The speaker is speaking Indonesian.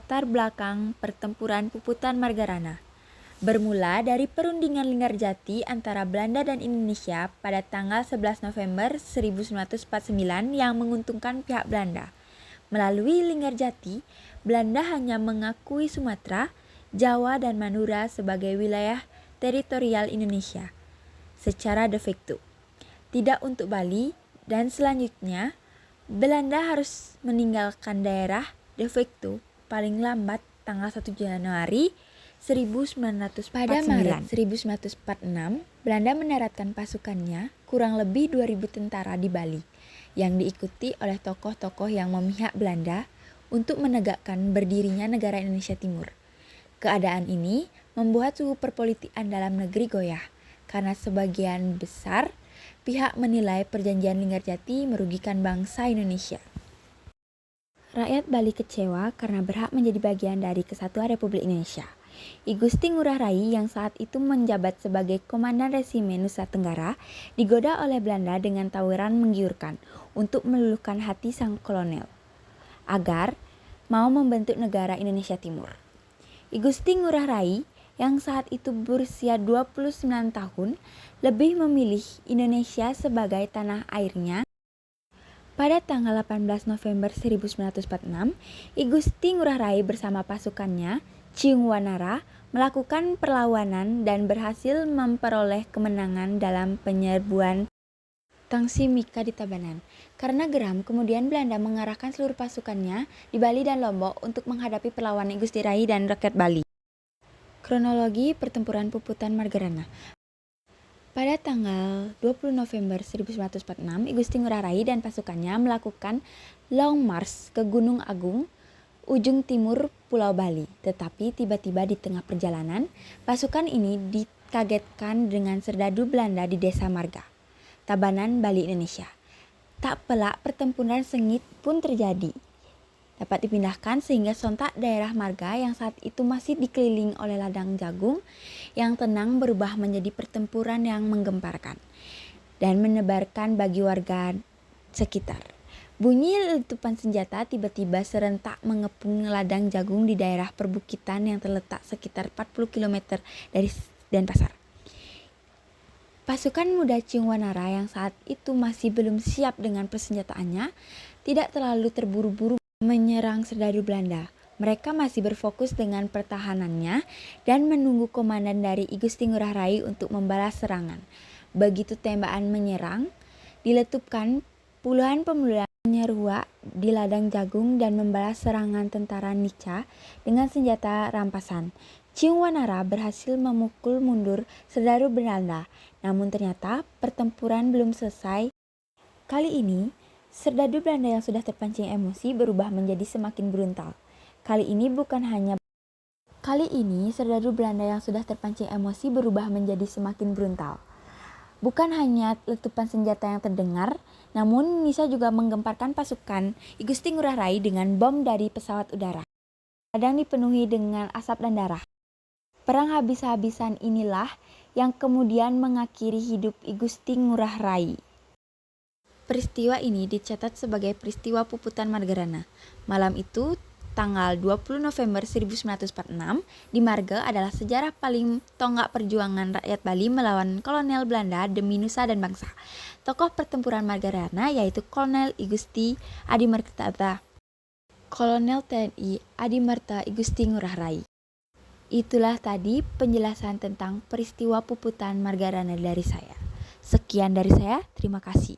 latar belakang pertempuran Puputan Margarana. Bermula dari perundingan Linggarjati antara Belanda dan Indonesia pada tanggal 11 November 1949 yang menguntungkan pihak Belanda. Melalui Linggarjati, Belanda hanya mengakui Sumatera, Jawa, dan Madura sebagai wilayah teritorial Indonesia secara de facto, tidak untuk Bali, dan selanjutnya Belanda harus meninggalkan daerah de facto paling lambat tanggal 1 Januari 1949. Pada Maret 1946, Belanda mendaratkan pasukannya kurang lebih 2.000 tentara di Bali, yang diikuti oleh tokoh-tokoh yang memihak Belanda untuk menegakkan berdirinya negara Indonesia Timur. Keadaan ini membuat suhu perpolitikan dalam negeri goyah, karena sebagian besar pihak menilai perjanjian Linggarjati merugikan bangsa Indonesia. Rakyat Bali kecewa karena berhak menjadi bagian dari Kesatuan Republik Indonesia. I Gusti Ngurah Rai yang saat itu menjabat sebagai Komandan Resimen Nusa Tenggara digoda oleh Belanda dengan tawaran menggiurkan untuk meluluhkan hati sang kolonel agar mau membentuk negara Indonesia Timur. I Gusti Ngurah Rai yang saat itu berusia 29 tahun lebih memilih Indonesia sebagai tanah airnya. Pada tanggal 18 November 1946, I Gusti Ngurah Rai bersama pasukannya Ciung Wanara melakukan perlawanan dan berhasil memperoleh kemenangan dalam penyerbuan Tangsi Mika di Tabanan. Karena geram, kemudian Belanda mengarahkan seluruh pasukannya di Bali dan Lombok untuk menghadapi perlawanan I Gusti Rai dan rakyat Bali. Kronologi pertempuran Puputan Margarana. Pada tanggal 20 November 1946, I Gusti Ngurah Rai dan pasukannya melakukan long march ke Gunung Agung, ujung timur Pulau Bali. Tetapi tiba-tiba di tengah perjalanan, pasukan ini dikagetkan dengan serdadu Belanda di Desa Marga, Tabanan, Bali, Indonesia. Tak pelak pertempuran sengit pun terjadi. Dapat dipindahkan sehingga sontak daerah Marga yang saat itu masih dikelilingi oleh ladang jagung yang tenang berubah menjadi pertempuran yang menggemparkan dan menebarkan bagi warga sekitar. Bunyi letupan senjata tiba-tiba serentak mengepung ladang jagung di daerah perbukitan yang terletak sekitar 40 km dari Denpasar. Pasukan muda Ciung Wanara yang saat itu masih belum siap dengan persenjataannya tidak terlalu terburu-buru menyerang serdadu Belanda. Mereka masih berfokus dengan pertahanannya dan menunggu komandan dari I Gusti Ngurah Rai untuk membalas serangan. Begitu tembakan menyerang, diletupkan puluhan pemuda menyeruak di ladang jagung dan membalas serangan tentara Nica dengan senjata rampasan. Ciung Wanara berhasil memukul mundur serdadu Belanda, namun ternyata pertempuran belum selesai. Kali ini, serdadu Belanda yang sudah terpancing emosi berubah menjadi semakin brutal. Kali ini serdadu Belanda yang sudah terpancing emosi berubah menjadi semakin brutal. Bukan hanya letupan senjata yang terdengar, namun Nisa juga menggemparkan pasukan I Gusti Ngurah Rai dengan bom dari pesawat udara. Ladang dipenuhi dengan asap dan darah. Perang habis-habisan inilah yang kemudian mengakhiri hidup I Gusti Ngurah Rai. Peristiwa ini dicatat sebagai peristiwa Puputan Margarana. Malam itu, tanggal 20 November 1946, di Marga adalah sejarah paling tonggak perjuangan rakyat Bali melawan kolonel Belanda demi nusa dan bangsa. Tokoh pertempuran Margarana yaitu Kolonel I Gusti Adimerta, Kolonel TNI Adimerta I Gusti Ngurah Rai. Itulah tadi penjelasan tentang peristiwa Puputan Margarana dari saya. Sekian dari saya, terima kasih.